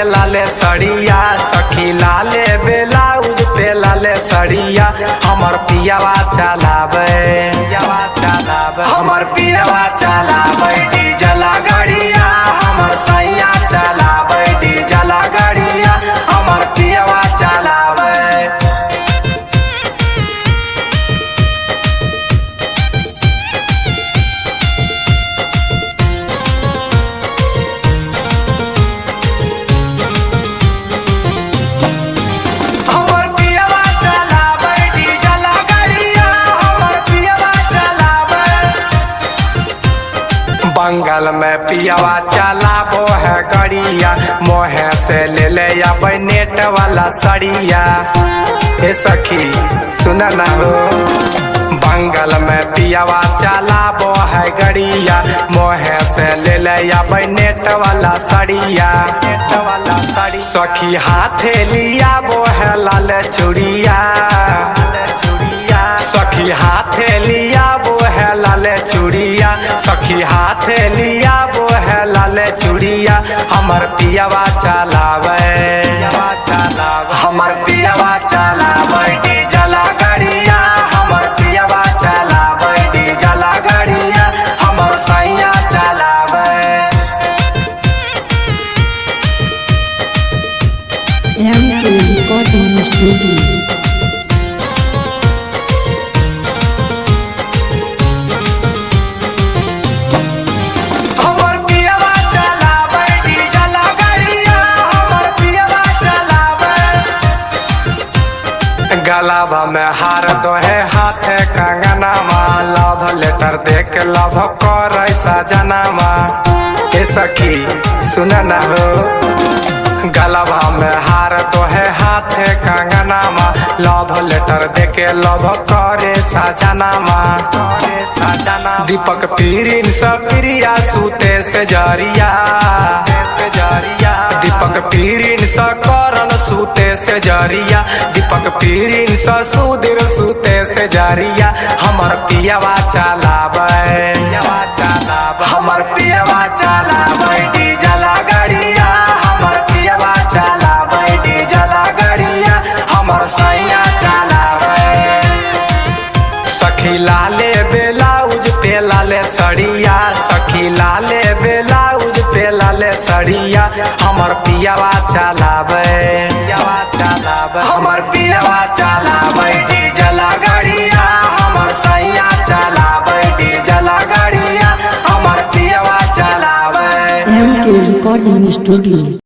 पे लाले सड़िया, सखी लाले ब्लाउज पे लाले सड़िया। हमर पियावा चलावे हमर पियावा चलावे डीजल गाड़िया, हमर सैया चलावे डीजल गाड़िया, हमर पियावा चलावे। बंगाल में पियावा चलाबो है गड़िया, मोहे से ले ले अब नेट वाला सड़िया। ए सखी सुन ना हो, बंगाल में पियावा चलाबो है गड़िया, मोहे से ले ले अब नेट वाला सड़िया। सखी हाथे लिया वो है लाल चूड़िया, सखी हाथे लिया वो है लाल चूड़िया, सखी हाथे लिया वो है लाल चूड़िया। हमर पियावा चलावे हमर पियावा चलावे डीजल गाड़िया, हमर पियावा चलावे डीजल गाड़िया, हमर सैया चलावे। MK Recording Studio। गलाबा में हार दो है हाथे कंगनामा, लव लेटर देख लव कर सजनामा। ए सखी सुन ना हो, गलाबा में हार दो है हाथे कंगनामा, लव लेटर देके लव करे सजनामा। दीपक पीरिन से प्रिया सूते से जरिया, दीपक पीरिन से करन सूते से जरिया, दीपक पीरिन से सुधीर सूते से जरिया। हमर पियावा चलावे हमर पियावा चलावे डीजल गाड़िया, हमर पियावा चलावे डीजल गाड़िया, हमर सैया चलावे। सखी लाले ब्लाउज पे लाले सड़िया, सखी लाले ब्लाउज पे लाले सड़िया। हमर पियावा चलावे हमर पियावा चलावे डीजल गाड़िया, हमर सैया चलावे डीजल गाड़िया, हमर पियावा चलावे। MK Recording Studio।